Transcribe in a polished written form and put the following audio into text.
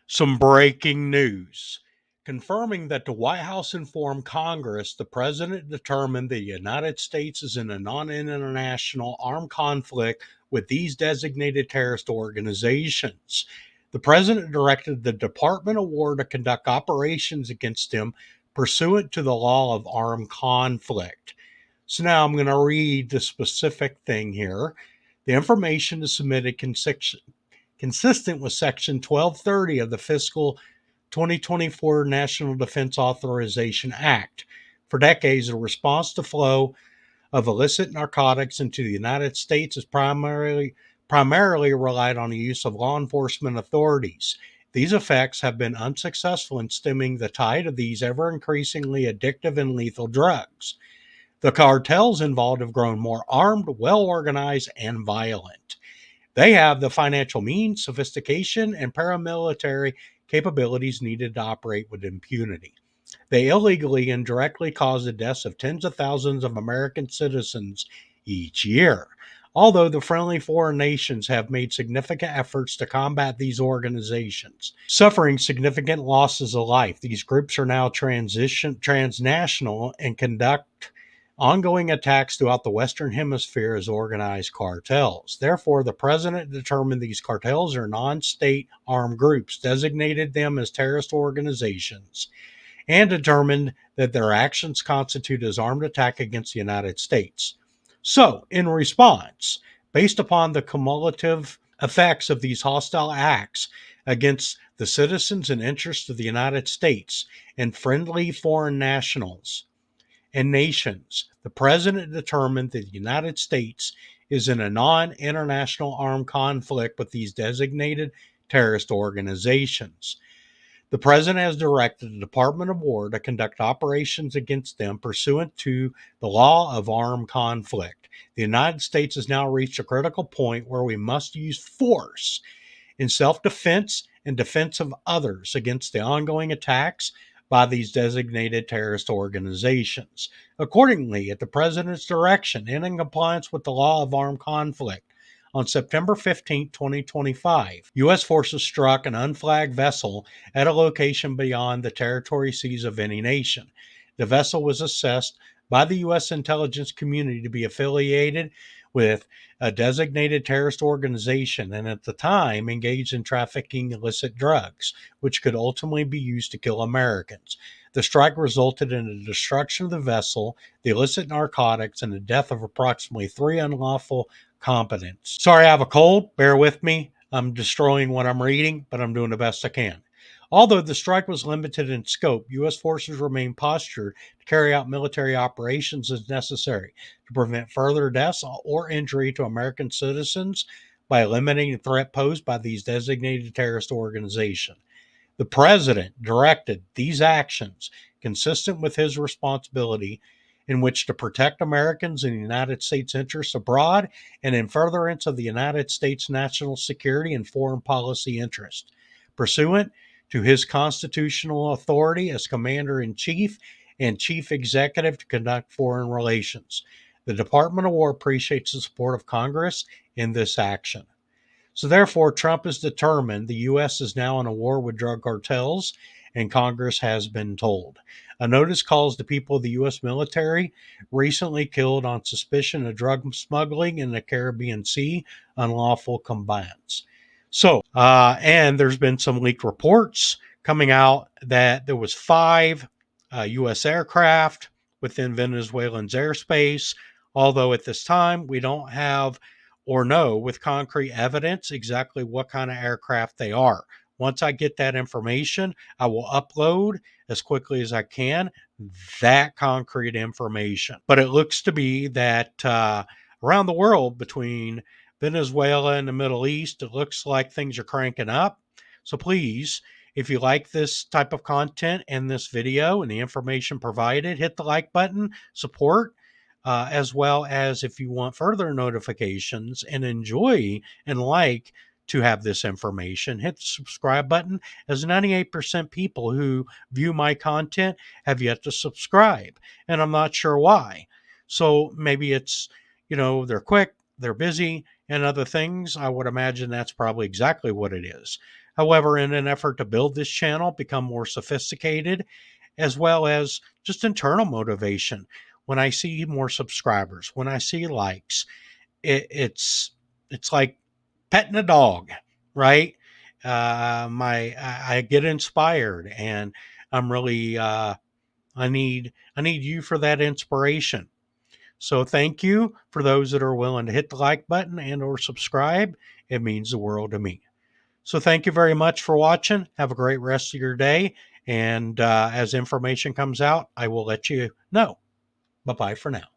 Some breaking news. Confirming that the White House informed Congress the president determined the United States is in a non international armed conflict with these designated terrorist organizations. The president directed the Department of War to conduct operations against them pursuant to the law of armed conflict. So now I'm going to read the specific thing here. The information is submitted consistent with Section 1230 of the fiscal 2024 National Defense Authorization Act. For decades, the response to flow of illicit narcotics into the United States has primarily relied on the use of law enforcement authorities. These effects have been unsuccessful in stemming the tide of these ever increasingly addictive and lethal drugs. The cartels involved have grown more armed, well organized, and violent. They have the financial means, sophistication, and paramilitary capabilities needed to operate with impunity. They illegally and directly cause the deaths of tens of thousands of American citizens each year. Although the friendly foreign nations have made significant efforts to combat these organizations, suffering significant losses of life, these groups are now transnational and conduct ongoing attacks throughout the Western Hemisphere as organized cartels. Therefore, the president determined these cartels are non state armed groups, designated them as terrorist organizations, and determined that their actions constitute as armed attack against the United States. So, in response, based upon the cumulative effects of these hostile acts against the citizens and interests of the United States and friendly foreign nationals and nations, the president determined that the United States is in a non international armed conflict with these designated terrorist organizations. The president has directed the Department of War to conduct operations against them pursuant to the law of armed conflict. The United States has now reached a critical point where we must use force in self defense and defense of others against the ongoing attacks by these designated terrorist organizations. Accordingly, at the president's direction and in compliance with the law of armed conflict, on September 15, 2025, U.S. forces struck an unflagged vessel at a location beyond the territory seas of any nation. The vessel was assessed by the U.S. intelligence community to be affiliated with a designated terrorist organization and at the time engaged in trafficking illicit drugs, which could ultimately be used to kill Americans. The strike resulted in the destruction of the vessel, the illicit narcotics, and the death of approximately 3 unlawful combatants. Sorry, I have a cold. Bear with me. I'm destroying what I'm reading, but I'm doing the best I can. Although the strike was limited in scope, U.S. forces remain postured to carry out military operations as necessary to prevent further deaths or injury to American citizens by eliminating the threat posed by these designated terrorist organizations. The president directed these actions consistent with his responsibility in which to protect Americans and the United States interests abroad and in furtherance of the United States national security and foreign policy interests. Pursuant to his constitutional authority as commander-in-chief and chief executive to conduct foreign relations. The Department of War appreciates the support of Congress in this action. So therefore, Trump is determined the U.S. is now in a war with drug cartels, and Congress has been told. A notice calls the people of the U.S. military recently killed on suspicion of drug smuggling in the Caribbean Sea, unlawful combatants. So, and there's been some leaked reports coming out that there was 5 U.S. aircraft within Venezuelan's airspace, although at this time we don't have or know with concrete evidence exactly what kind of aircraft they are. Once I get that information, I will upload as quickly as I can that concrete information. But it looks to be that around the world between Venezuela and the Middle East, it looks like things are cranking up. So please, if you like this type of content and this video and the information provided, hit the like button, support, as well as if you want further notifications and enjoy and like to have this information, hit the subscribe button, as 98% people who view my content have yet to subscribe, and I'm not sure why. So maybe it's, they're quick, they're busy, and other things. I would imagine that's probably exactly what it is. However, in an effort to build this channel, become more sophisticated, as well as just internal motivation, when I see more subscribers, when I see likes, it's like petting a dog, right? I get inspired, and I'm really I need you for that inspiration. So thank you for those that are willing to hit the like button and or subscribe. It means the world to me. So thank you very much for watching. Have a great rest of your day. And as information comes out, I will let you know. Bye bye for now.